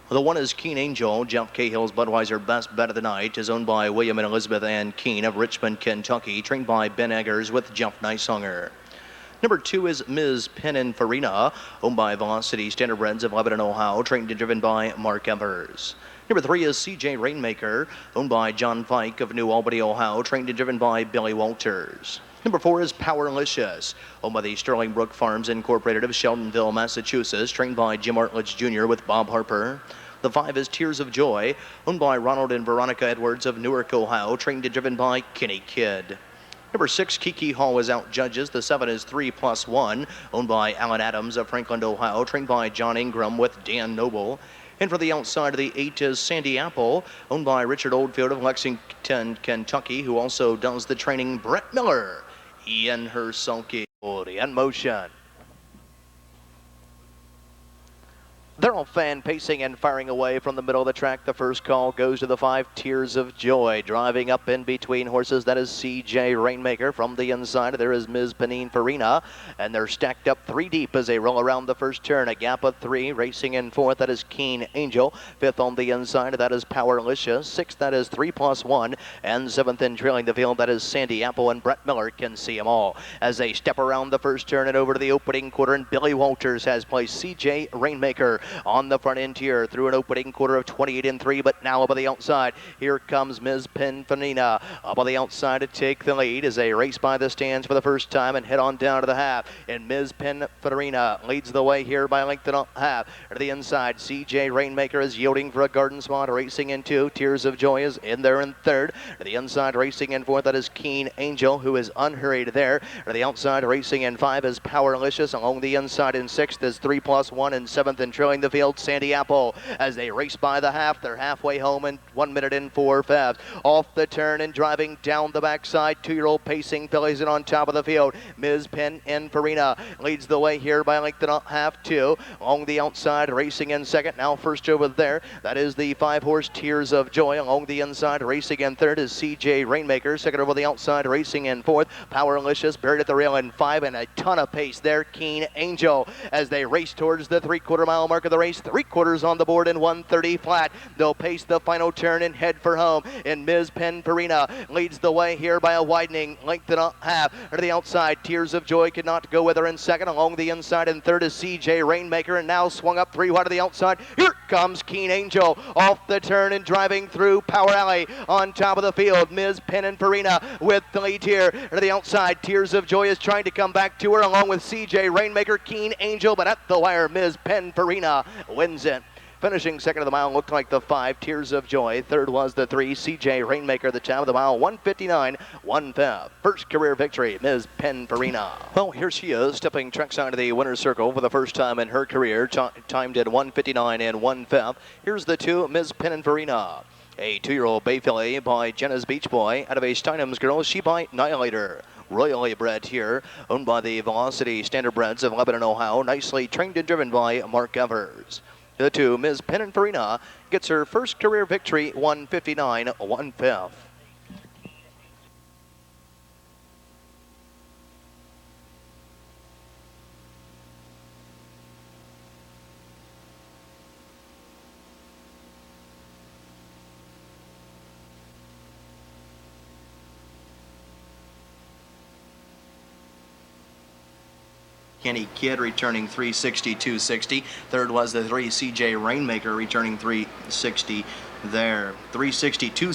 The one is Keen Angel. Jeff Cahill's Budweiser Best Bet of the Night is owned by William and Elizabeth Ann Keen of Richmond, Kentucky, trained by Ben Eggers with Jeff Neisonger. Number 2 is Ms. PININFARINA, owned by Velocity Standardbreds of Lebanon, Ohio, trained and driven by Mark Evers. Number 3 is CJ Rainmaker, owned by John Fike of New Albany, Ohio, trained and driven by Billy Walters. Number 4 is Powerlicious, owned by the Sterling Brook Farms Incorporated of Sheltonville, Massachusetts, trained by Jim Artledge Jr. with Bob Harper. The 5 is Tears of Joy, owned by Ronald and Veronica Edwards of Newark, Ohio, trained and driven by Kenny Kidd. Number 6, Kiki Hall is out judges. The 7 is 3+1, owned by Alan Adams of Franklin, Ohio, trained by John Ingram with Dan Noble. And for the outside of the 8 is Sandy Apple, owned by Richard Oldfield of Lexington, Kentucky, who also does the training. Brett Miller, Ian Hersulke, in motion. They're all fan pacing and firing away from the middle of the track. The first call goes to the 5, Tears of Joy. Driving up in between horses, that is CJ Rainmaker. From the inside, there is Ms. PININFARINA. And they're stacked up 3 deep as they roll around the first turn. A gap of 3. Racing in 4th, that is Keen Angel. 5th on the inside, that is Powerlicious. 6th, that is 3+1. And 7th in trailing the field, that is Sandy Apple. And Brett Miller can see them all as they step around the first turn and over to the opening quarter. And Billy Walters has placed CJ Rainmaker on the front interior through an opening quarter of 28 3, but now up on the outside, here comes Ms. PININFARINA up on the outside to take the lead as they race by the stands for the first time and head on down to the half. And Ms. PININFARINA leads the way here by a length and a half. To the inside, CJ Rainmaker is yielding for a garden spot, racing in 2. Tears of Joy is in there in 3rd. To the inside, racing in 4th, that is Keen Angel, who is unhurried there. To the outside, racing in 5 is Powerlicious. Along the inside in 6th is 3+1, and 7th in trailing the field, Sandy Apple. As they race by the half, they're halfway home in 1 minute and 4/5. Off the turn and driving down the backside, 2-year-old pacing Fillies in on top of the field. Ms. PININFARINA leads the way here by a length and a half, 2. Along the outside, racing in 2nd. Now first over there, that is the 5-horse Tears of Joy. Along the inside, racing in 3rd is CJ Rainmaker. 2nd over the outside, racing in 4th. Powerlicious buried at the rail in 5, and a ton of pace there. Keen Angel as they race towards the 3/4 mile mark of the race. 3/4 on the board in 1:30 flat. They'll pace the final turn and head for home. And Ms. PININFARINA leads the way here by a widening length and a half. To the outside, Tears of Joy could not go with her in 2nd. Along the inside in 3rd is CJ Rainmaker, and now swung up 3 wide to the outside. Here comes Keen Angel off the turn and driving through Power Alley on top of the field. Ms. PININFARINA with the lead here. To the outside, Tears of Joy is trying to come back to her along with CJ Rainmaker. Keen Angel, but at the wire, Ms. PININFARINA wins it. Finishing 2nd of the mile looked like the 5, Tears of Joy. 3rd was the 3, CJ Rainmaker. The top of the mile, 1:59, 1/5. First career victory, Ms. PININFARINA. Well, here she is, stepping trackside of the winner's circle for the first time in her career, timed at 1:59 and 1/5. Here's the 2, Ms. PININFARINA. A 2-year-old bay filly by Jenna's Beach Boy out of a Steinham's Girl, she by Annihilator. Royally bred here, owned by the Velocity Standardbreds of Lebanon, Ohio. Nicely trained and driven by Mark Evers. The 2, Ms. PININFARINA, gets her first career victory, 1:59, 1/5. Kenny Kidd returning 360-260. 3rd was the 3, CJ Rainmaker, returning 360 there. 360-260.